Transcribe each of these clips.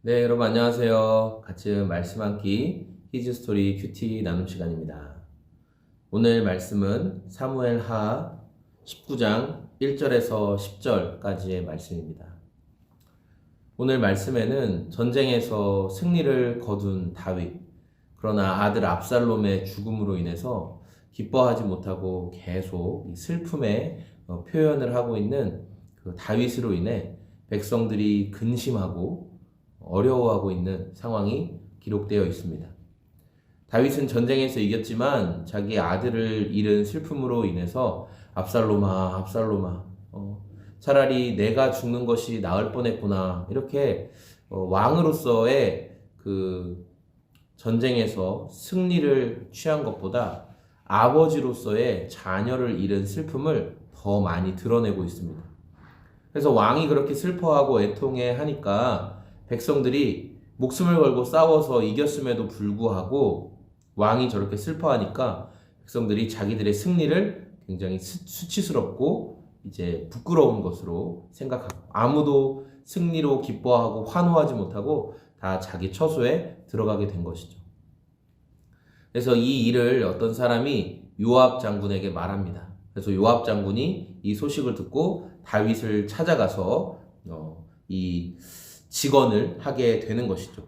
네, 여러분 안녕하세요. 같이 말씀 한 끼 히즈스토리 큐티 나눔 시간입니다. 오늘 말씀은 사무엘 하 19장 1절에서 10절까지의 말씀입니다. 오늘 말씀에는 전쟁에서 승리를 거둔 다윗, 그러나 아들 압살롬의 죽음으로 인해서 기뻐하지 못하고 계속 슬픔의 표현을 하고 있는 그 다윗으로 인해 백성들이 근심하고 어려워하고 있는 상황이 기록되어 있습니다. 다윗은 전쟁에서 이겼지만 자기 아들을 잃은 슬픔으로 인해서 압살롬아, 차라리 내가 죽는 것이 나을 뻔했구나. 이렇게 왕으로서의 그 전쟁에서 승리를 취한 것보다 아버지로서의 자녀를 잃은 슬픔을 더 많이 드러내고 있습니다. 그래서 왕이 그렇게 슬퍼하고 애통해 하니까 백성들이 목숨을 걸고 싸워서 이겼음에도 불구하고 왕이 저렇게 슬퍼하니까 백성들이 자기들의 승리를 굉장히 수치스럽고 이제 부끄러운 것으로 생각하고 아무도 승리로 기뻐하고 환호하지 못하고 다 자기 처소에 들어가게 된 것이죠. 그래서 이 일을 어떤 사람이 요압 장군에게 말합니다. 그래서 요압 장군이 이 소식을 듣고 다윗을 찾아가서 이 직언을 하게 되는 것이죠.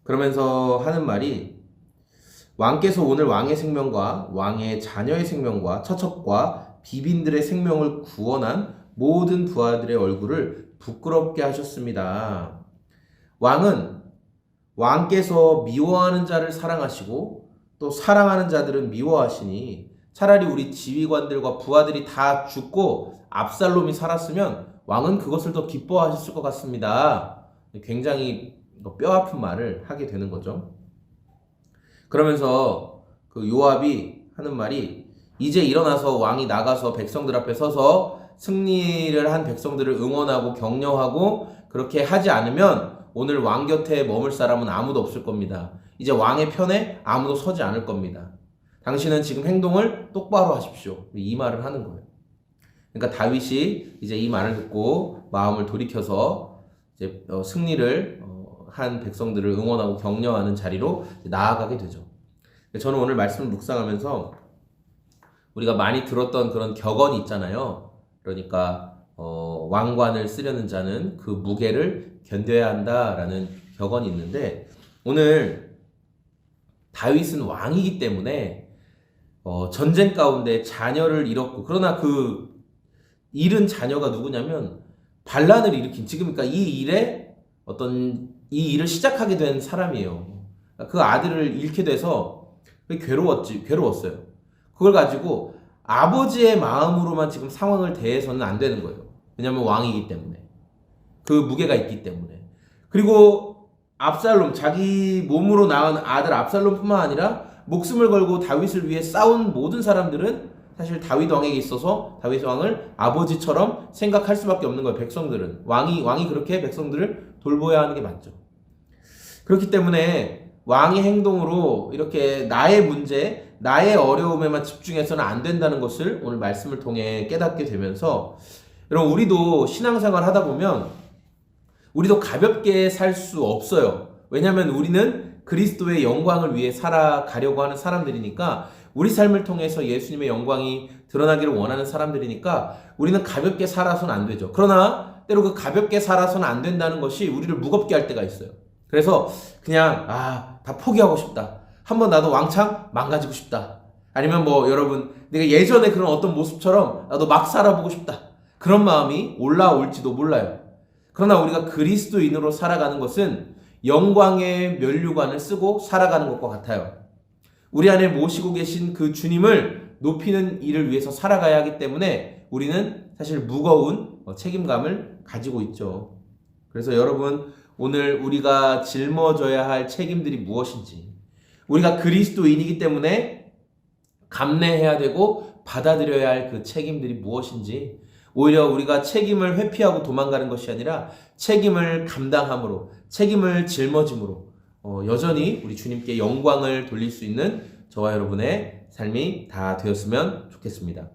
그러면서 하는 말이 왕께서 오늘 왕의 생명과 왕의 자녀의 생명과 처첩과 비빈들의 생명을 구원한 모든 부하들의 얼굴을 부끄럽게 하셨습니다. 왕은 왕께서 미워하는 자를 사랑하시고 또 사랑하는 자들은 미워하시니 차라리 우리 지휘관들과 부하들이 다 죽고 압살롬이 살았으면 왕은 그것을 더 기뻐하셨을 것 같습니다. 굉장히 뼈아픈 말을 하게 되는 거죠. 그러면서 그 요압이 하는 말이 이제 일어나서 왕이 나가서 백성들 앞에 서서 승리를 한 백성들을 응원하고 격려하고 그렇게 하지 않으면 오늘 왕 곁에 머물 사람은 아무도 없을 겁니다. 이제 왕의 편에 아무도 서지 않을 겁니다. 당신은 지금 행동을 똑바로 하십시오. 이 말을 하는 거예요. 그러니까 다윗이 이제 이 말을 듣고 마음을 돌이켜서 이제 승리를 한 백성들을 응원하고 격려하는 자리로 나아가게 되죠. 저는 오늘 말씀을 묵상하면서 우리가 많이 들었던 그런 격언이 있잖아요. 그러니까 왕관을 쓰려는 자는 그 무게를 견뎌야 한다라는 격언이 있는데 오늘 다윗은 왕이기 때문에 전쟁 가운데 자녀를 잃었고 그러나 그 잃은 자녀가 누구냐면 반란을 일으킨 지금 그러니까 이 일을 시작하게 된 사람이에요. 그 아들을 잃게 돼서 괴로웠어요. 그걸 가지고 아버지의 마음으로만 지금 상황을 대해서는 안 되는 거예요. 왜냐하면 왕이기 때문에 그 무게가 있기 때문에. 그리고 압살롬 자기 몸으로 낳은 아들 압살롬뿐만 아니라 목숨을 걸고 다윗을 위해 싸운 모든 사람들은 사실 다윗 왕에게 있어서 다윗 왕을 아버지처럼 생각할 수밖에 없는 거예요. 백성들은 왕이 그렇게 백성들을 돌보아야 하는 게 맞죠. 그렇기 때문에 왕의 행동으로 이렇게 나의 문제, 나의 어려움에만 집중해서는 안 된다는 것을 오늘 말씀을 통해 깨닫게 되면서 여러분 우리도 신앙생활 하다 보면 우리도 가볍게 살 수 없어요. 왜냐하면 우리는 그리스도의 영광을 위해 살아가려고 하는 사람들이니까 우리 삶을 통해서 예수님의 영광이 드러나기를 원하는 사람들이니까 우리는 가볍게 살아서는 안 되죠. 그러나 때로 그 가볍게 살아서는 안 된다는 것이 우리를 무겁게 할 때가 있어요. 그래서 그냥 다 포기하고 싶다. 한번 나도 왕창 망가지고 싶다. 아니면 여러분 내가 예전에 그런 어떤 모습처럼 나도 막 살아보고 싶다. 그런 마음이 올라올지도 몰라요. 그러나 우리가 그리스도인으로 살아가는 것은 영광의 면류관을 쓰고 살아가는 것과 같아요. 우리 안에 모시고 계신 그 주님을 높이는 일을 위해서 살아가야 하기 때문에 우리는 사실 무거운 책임감을 가지고 있죠. 그래서 여러분 오늘 우리가 짊어져야 할 책임들이 무엇인지 우리가 그리스도인이기 때문에 감내해야 되고 받아들여야 할 그 책임들이 무엇인지 오히려 우리가 책임을 회피하고 도망가는 것이 아니라 책임을 감당함으로 책임을 짊어짐으로 여전히 우리 주님께 영광을 돌릴 수 있는 저와 여러분의 삶이 다 되었으면 좋겠습니다.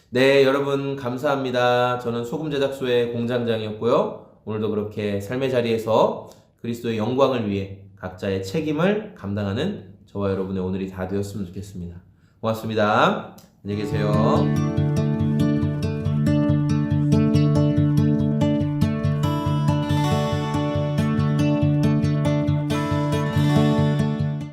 네, 여러분 감사합니다. 저는 소금 제작소의 공장장이었고요. 오늘도 그렇게 삶의 자리에서 그리스도의 영광을 위해 각자의 책임을 감당하는 저와 여러분의 오늘이 다 되었으면 좋겠습니다. 고맙습니다. 안녕히 계세요.